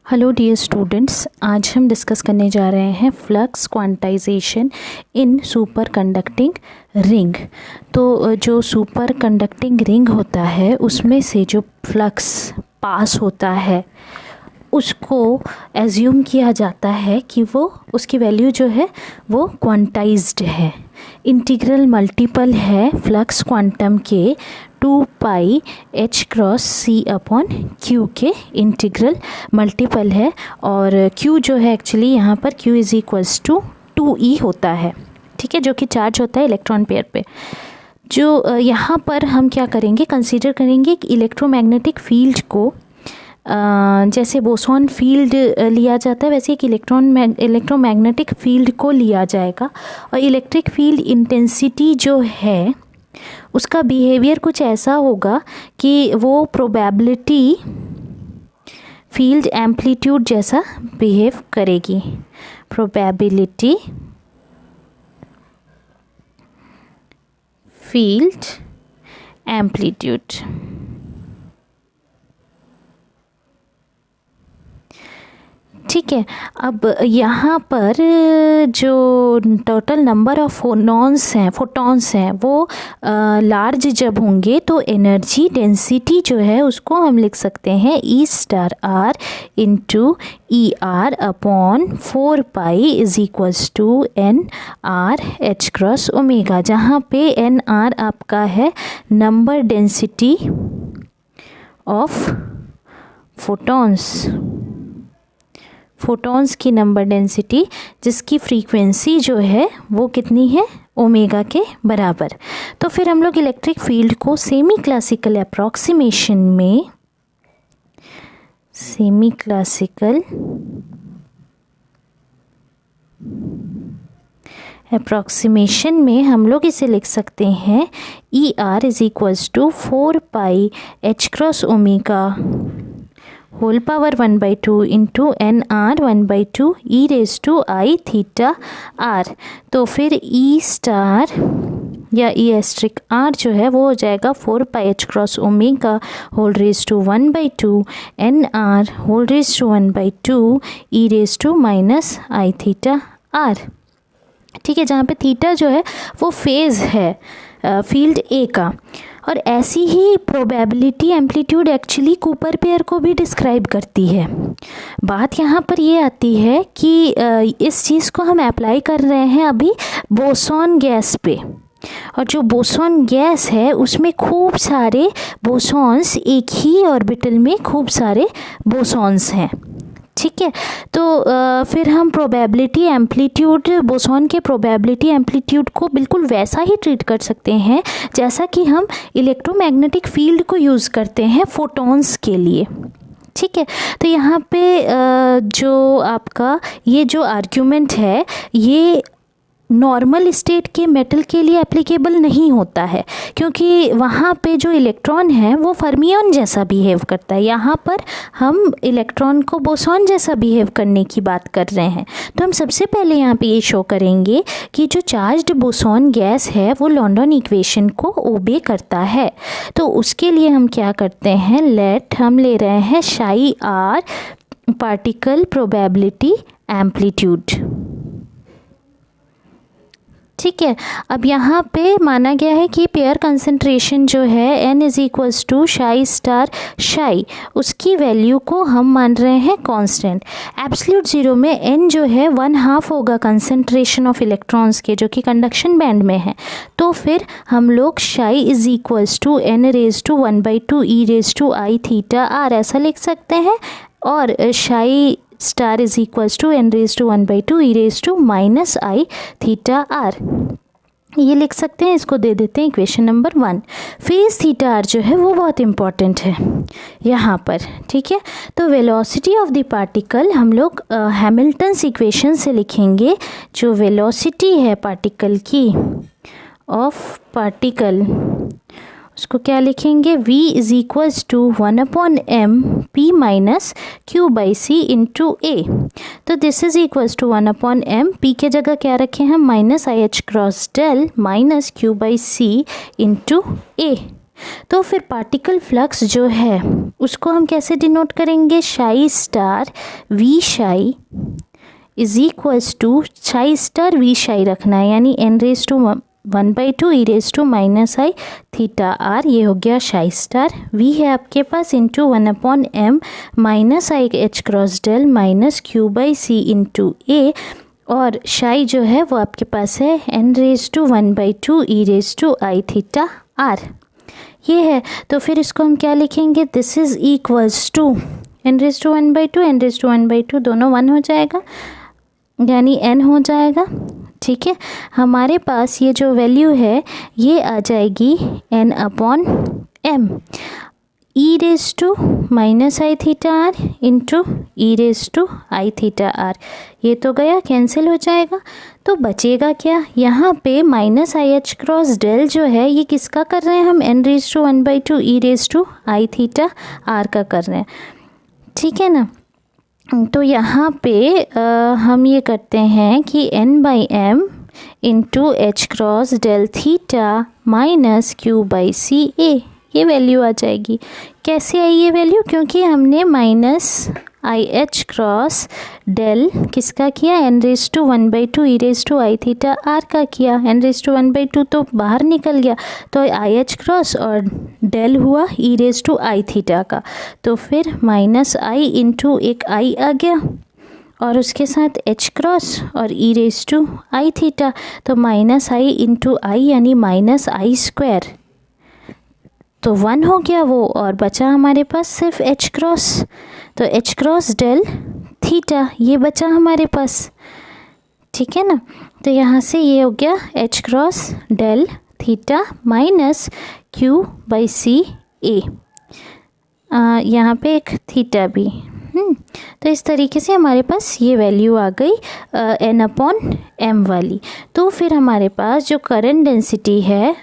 Hello dear students, आज हम discuss करने जा रहे हैं फ्लक्स क्वांटाइजेशन इन सुपर कंडक्टिंग रिंग। तो जो सुपर कंडक्टिंग रिंग होता है उसमें से जो फ्लक्स पास होता है उसको एज्यूम किया जाता है कि वो उसकी वैल्यू जो है वो क्वांटाइज्ड है, इंटीग्रल मल्टीपल है फ्लक्स क्वांटम के 2 पाई h cross c upon q के इंटीग्रल मल्टीपल है। और q जो है एक्चुअली यहाँ पर q is equals to 2e होता है, ठीक है, जो कि चार्ज होता है इलेक्ट्रॉन पेयर पे। जो यहाँ पर हम क्या करेंगे, कंसीडर करेंगे कि इलेक्ट्रोमैग्नेटिक फील्ड को जैसे बोसॉन फील्ड लिया जाता है वैसे एक इलेक्ट्रोमैग्नेटिक फील्ड को लिया जाएगा। और इलेक्ट्रिक फील्ड इंटेंसिटी जो है उसका बिहेवियर कुछ ऐसा होगा कि वो प्रोबेबिलिटी फील्ड एम्पलीट्यूड जैसा बिहेव करेगी। प्रोबेबिलिटी फील्ड एम्पलीट्यूड, ठीक है। अब यहाँ पर जो टोटल नंबर ऑफ फोटॉन्स हैं वो लार्ज जब होंगे तो एनर्जी डेंसिटी जो है उसको हम लिख सकते हैं E star R into E R upon 4 pi is equals to N R H cross omega, जहाँ पे एन आर आपका है नंबर डेंसिटी ऑफ फोटॉन्स की नंबर डेंसिटी, जिसकी फ्रीक्वेंसी जो है वो कितनी है, ओमेगा के बराबर। तो फिर हम लोग इलेक्ट्रिक फील्ड को सेमी क्लासिकल अप्रॉक्सीमेशन में हम लोग इसे लिख सकते हैं E R is equals to 4 pi H cross omega whole power 1/2 into N R 1/2 E raise to I theta R. तो फिर ई स्टार या ई एस्ट्रिक आर जो है वो हो जाएगा 4 pi H cross omega whole raise to 1/2 N R whole raise to 1/2 E raise to minus I theta R, ठीक है, जहाँ पे थीटा जो है वो फेज़ है फील्ड ए का। और ऐसी ही probability amplitude actually Cooper pair को भी डिस्क्राइब करती है। बात यहाँ पर ये आती है कि इस चीज़ को हम अप्लाई कर रहे हैं अभी बोसॉन गैस पे, और जो बोसॉन गैस है उसमें खूब सारे बोसॉन्स, एक ही ऑर्बिटल में खूब सारे बोसॉन्स हैं, ठीक है। तो फिर हम प्रोबेबिलिटी एम्पलीट्यूड, बोसॉन के प्रोबेबिलिटी एम्पलीट्यूड को बिल्कुल वैसा ही ट्रीट कर सकते हैं जैसा कि हम इलेक्ट्रोमैग्नेटिक फील्ड को यूज़ करते हैं फोटॉन्स के लिए, ठीक है। तो यहाँ पे जो आपका ये जो आर्ग्यूमेंट है ये नॉर्मल स्टेट के मेटल के लिए एप्लीकेबल नहीं होता है, क्योंकि वहाँ पे जो इलेक्ट्रॉन है वो फर्मियन जैसा बिहेव करता है। यहाँ पर हम इलेक्ट्रॉन को बोसॉन जैसा बिहेव करने की बात कर रहे हैं। तो हम सबसे पहले यहाँ पे ये शो करेंगे कि जो चार्ज्ड बोसॉन गैस है वो लॉन्डन इक्वेशन को ओबे करता है। तो उसके लिए हम क्या करते हैं, हम ले रहे हैं शाई आर पार्टिकल प्रोबेबिलिटी एम्पलीट्यूड, ठीक है। अब यहाँ पे माना गया है कि पेयर कंसंट्रेशन जो है n इज इक्वल्स टू शाई स्टार शाई, उसकी वैल्यू को हम मान रहे हैं कांस्टेंट। एब्सोल्यूट ज़ीरो में n जो है 1/2 होगा कंसंट्रेशन ऑफ इलेक्ट्रॉन्स के, जो कि कंडक्शन बैंड में है। तो फिर हम लोग psi is equals to n raise to 1/2 E raise to I theta R ऐसा लिख सकते हैं, और psi star is equals to n raise to 1/2 E raise to minus I theta R, ये लिख सकते हैं। इसको दे देते हैं equation number 1। Phase theta R जो है वो बहुत इंपॉर्टेंट है यहाँ पर, ठीक है। तो वेलोसिटी ऑफ द पार्टिकल हम लोग हैमिल्टन्स इक्वेशन से लिखेंगे। जो वेलोसिटी है पार्टिकल की, ऑफ पार्टिकल, उसको क्या लिखेंगे, v is equals to 1/m p minus q by C into A. तो this is equals to 1/m, p के जगह क्या रखें हम, minus I H cross del minus q by C into A, तो फिर पार्टिकल फ्लक्स जो है उसको हम कैसे डिनोट करेंगे, शाई स्टार वी शाई इज इक्वल्स टू शाई स्टार वी शाई रखना है, यानी n⁻1/2 e⁻−i थीटा आर, ये हो गया शाई स्टार। वी है आपके पास into 1/m -i h cross del minus q/c into a, और शाई जो है वो आपके पास है n⁻1/2 e⁻i थीटा आर, ये है। तो फिर इसको हम क्या लिखेंगे, this is equals to n⁻1/2 n⁻1/2 दोनों 1 हो जाएगा, यानी n हो जाएगा। ठीक है, हमारे पास ये जो वैल्यू है ये आ जाएगी n/m e⁻−i theta R into e⁻i theta R, ये तो गया कैंसिल हो जाएगा। तो बचेगा क्या, यहाँ पे -i h क्रॉस डेल जो है ये किसका कर रहे हैं हम, n⁻1/2 e⁻i थीटा आर का कर रहे हैं। ठीक है ना, तो यहाँ पे हम ये करते हैं कि n/m into H cross del theta minus q/ca, ये वैल्यू आ जाएगी। कैसे आई ये वैल्यू, क्योंकि हमने -i h क्रॉस डेल किसका किया, n⁻1/2 e⁻i थीटा आर का किया। n⁻1/2 तो बाहर निकल गया, तो i h क्रॉस और डेल हुआ e⁻i थीटा का, तो फिर -i इंटू एक i आ गया और उसके साथ h क्रॉस और e⁻i थीटा, तो -i इंटू i यानी -i², तो 1 हो गया वो, और बचा हमारे पास सिर्फ h क्रॉस, तो h क्रॉस डेल थीटा ये बचा हमारे पास। ठीक है ना, तो यहाँ से ये हो गया h cross del theta minus q/ca, यहाँ पे एक थीटा भी। तो इस तरीके से हमारे पास ये वैल्यू आ गई n/m वाली। तो फिर हमारे पास जो करंट डेंसिटी है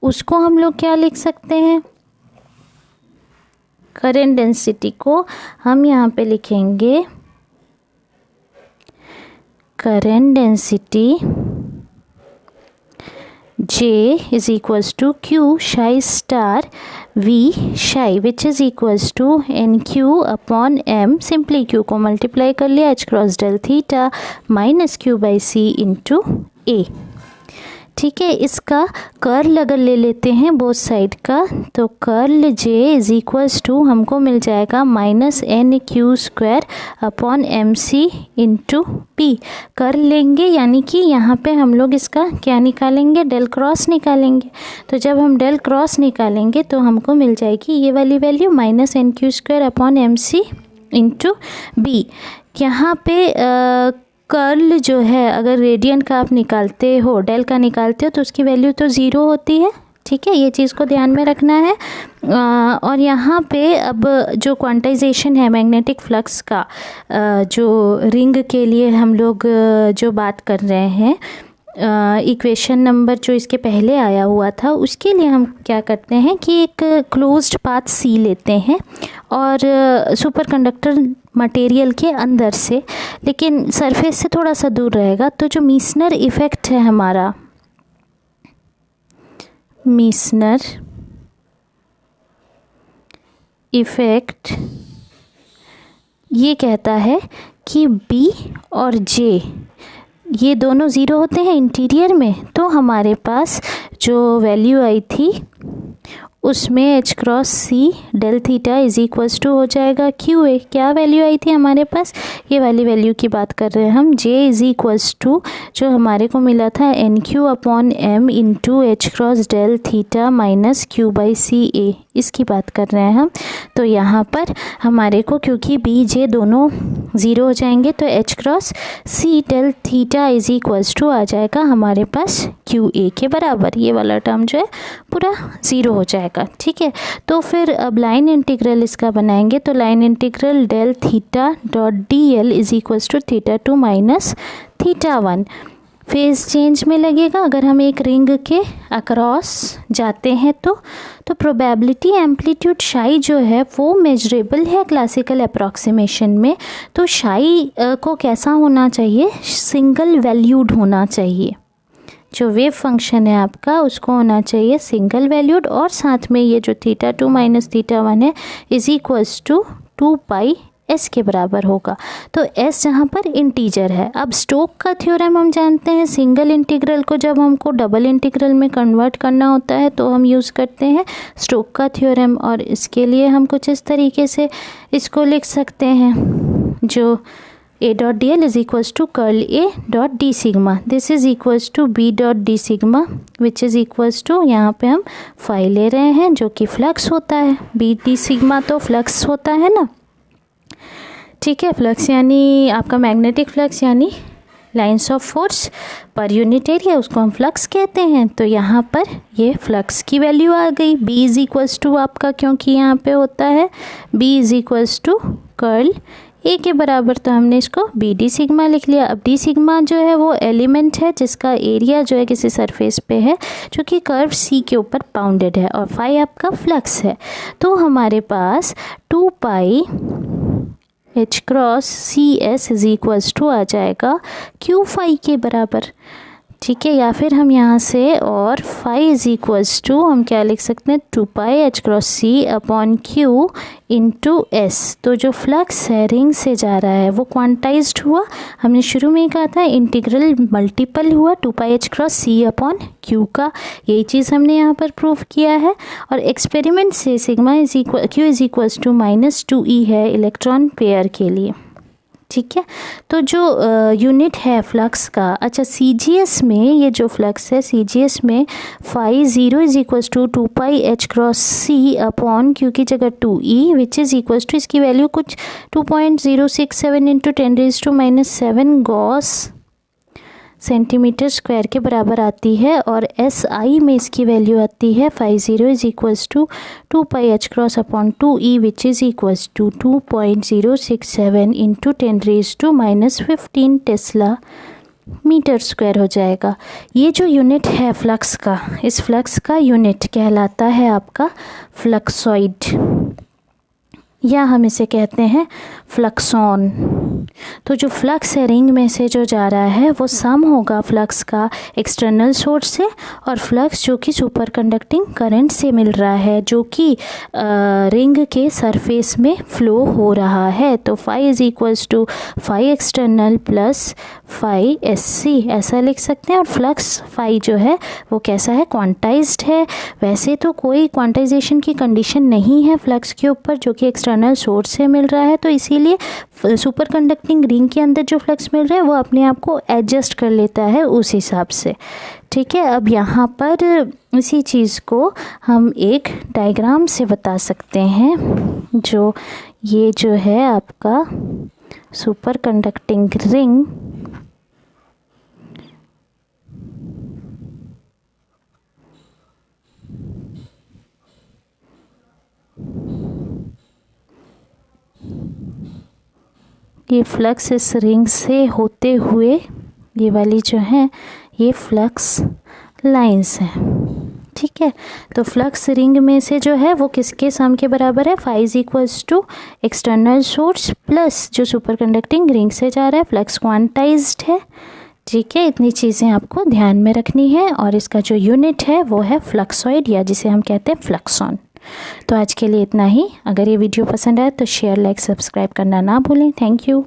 उसको हम लोग क्या लिख सकते हैं, करंट डेंसिटी को हम यहाँ पे लिखेंगे current density J is equals to Q psi star V psi which is equals to NQ/M, simply Q को मल्टीप्लाई कर लिया H cross del theta minus Q/C into A। ठीक है, इसका कर्ल अगर ले लेते हैं बोथ साइड का, तो curl J is equals to हमको मिल जाएगा -NQ²/MC इंटू P। कर्ल लेंगे यानी कि यहाँ पे हम लोग इसका क्या निकालेंगे, डेल क्रॉस निकालेंगे। तो जब हम डेल क्रॉस निकालेंगे तो हमको मिल जाएगी ये वाली वैल्यू -NQ²/MC इंटू B। यहाँ पे कर्ल जो है अगर रेडियन का आप निकालते हो, डेल का निकालते हो, तो उसकी वैल्यू तो ज़ीरो होती है। ठीक है, ये चीज़ को ध्यान में रखना है। और यहाँ पे अब जो क्वांटाइजेशन है मैग्नेटिक फ्लक्स का, जो रिंग के लिए हम लोग जो बात कर रहे हैं, इक्वेशन नंबर जो इसके पहले आया हुआ था, उसके लिए हम क्या करते हैं कि एक क्लोज्ड पाथ सी लेते हैं और सुपर कंडक्टर मटेरियल के अंदर से, लेकिन सरफेस से थोड़ा सा दूर रहेगा। तो जो मीसनर इफ़ेक्ट है हमारा, मीसनर इफ़ेक्ट ये कहता है कि B और J ये दोनों ज़ीरो होते हैं इंटीरियर में। तो हमारे पास जो वैल्यू आई थी उसमें H cross C del theta is equals to हो जाएगा QA। क्या वैल्यू आई थी हमारे पास, ये वाली वैल्यू की बात कर रहे हैं हम। J इज इक्वल्स टू जो हमारे को मिला था NQ/M into H cross del theta minus Q/CA, इसकी बात कर रहे हैं हम। तो यहाँ पर हमारे को क्योंकि B J दोनों ज़ीरो हो जाएंगे, तो H cross C del theta is equals to आ जाएगा हमारे पास QA के बराबर। ये वाला टर्म जो है पूरा ज़ीरो हो जाएगा। ठीक है, तो फिर अब लाइन इंटीग्रल इसका बनाएंगे, तो line integral del theta dot DL is equals to θ2 minus θ1 phase change में लगेगा। अगर हम एक रिंग के अक्रॉस जाते हैं तो प्रोबेबिलिटी एम्पलीट्यूड शाई जो है वो मेजरेबल है क्लासिकल अप्रॉक्सीमेशन में। तो शाई को कैसा होना चाहिए, सिंगल वैल्यूड होना चाहिए। जो वेव फंक्शन है आपका उसको होना चाहिए सिंगल वैल्यूड, और साथ में ये जो θ2 माइनस θ1 है इज इक्वल्स टू 2π s के बराबर होगा। तो s जहाँ पर इंटीजर है। अब स्टोक का थ्योरम हम जानते हैं, सिंगल इंटीग्रल को जब हमको डबल इंटीग्रल में कन्वर्ट करना होता है तो हम यूज़ करते हैं स्टोक का थ्योरम, और इसके लिए हम कुछ इस तरीके से इसको लिख सकते हैं, जो A dot D L is equals to curl A dot D sigma, this is equals to B dot D sigma which is equals to, यहाँ पे हम फाई ले रहे हैं जो कि फ्लक्स होता है, B डी सिग्मा तो फ्लक्स होता है ना, ठीक है। फ्लक्स यानी आपका मैग्नेटिक फ्लक्स यानी lines of force per unit area, उसको हम फ्लक्स कहते हैं। तो यहाँ पर ये फ्लक्स की वैल्यू आ गई, B इज़ इक्वल्स टू आपका, क्योंकि यहाँ पे होता है B is equals to curl A के बराबर, तो हमने इसको B डी सिग्मा लिख लिया। अब डी सिग्मा जो है वो एलिमेंट है जिसका एरिया जो है किसी सरफेस पे है जो कि कर्व C के ऊपर बाउंडेड है, और फाई आपका फ्लक्स है। तो हमारे पास 2π H cross C S is equals to आ जाएगा Q फाई के बराबर, ठीक है। या फिर हम यहाँ से और फाई इज इक्वल्स टू हम क्या लिख सकते हैं 2π H cross C upon Q into S. तो जो फ्लक्स है रिंग से जा रहा है वो क्वांटाइज्ड हुआ, हमने शुरू में ही कहा था इंटीग्रल मल्टीपल हुआ 2π H cross C upon Q का, यही चीज़ हमने यहाँ पर प्रूव किया है। और एक्सपेरिमेंट से sigma is equal Q is equals to -2e है इलेक्ट्रॉन पेयर के लिए, ठीक है। तो जो यूनिट है फ्लक्स का, अच्छा CGS में ये जो फ्लक्स है CGS में phi 0 is equals to 2π H cross C upon Q की जगह 2e which is equals to, इसकी वैल्यू कुछ 2.067 इंटू 10⁻⁻7 गॉस सेंटीमीटर स्क्वायर के बराबर आती है, और SI में इसकी वैल्यू आती है phi 0 is equals to 2π H cross upon 2e which is equals to 2.067 into 10⁻⁻15 tesla metre square हो जाएगा। ये जो यूनिट है फ्लक्स का, इस फ्लक्स का यूनिट कहलाता है आपका फ्लक्सॉइड, या हम इसे कहते हैं फ्लक्सॉन। तो जो फ्लक्स है रिंग में से जो जा रहा है वो सम होगा फ्लक्स का एक्सटर्नल सोर्स से और फ्लक्स जो कि सुपर कंडक्टिंग करंट से मिल रहा है, जो कि रिंग के सरफेस में फ्लो हो रहा है। तो phi is equals to phi external plus phi SC ऐसा लिख सकते हैं। और फ्लक्स फाई जो है वो कैसा है, क्वांटाइज्ड है। वैसे तो कोई क्वांटाइजेशन की कंडीशन नहीं है फ्लक्स के ऊपर, जो कि एक्सटर्नल सोर्स से मिल रहा है, तो इसीलिए सुपर कंडक्टिंग रिंग के अंदर जो फ्लक्स मिल रहा है वो अपने आप को एडजस्ट कर लेता है उस हिसाब से, ठीक है। अब यहाँ पर इसी चीज़ को हम एक डायग्राम से बता सकते हैं, जो ये जो है आपका सुपर कंडक्टिंग रिंग, ये फ्लक्स इस रिंग से होते हुए ये वाली जो है ये फ्लक्स लाइंस हैं, ठीक है। तो फ्लक्स रिंग में से जो है वो किसके सम के बराबर है, phi is equals to external source plus जो सुपर कंडक्टिंग रिंग से जा रहा है, फ्लक्स क्वांटाइज्ड है, ठीक है। इतनी चीज़ें आपको ध्यान में रखनी है। और इसका जो यूनिट है वो है फ्लक्सॉइड, या जिसे हम कहते हैं फ्लक्सॉन। तो आज के लिए इतना ही। अगर ये वीडियो पसंद आए तो शेयर, लाइक, सब्सक्राइब करना ना भूलें। Thank you.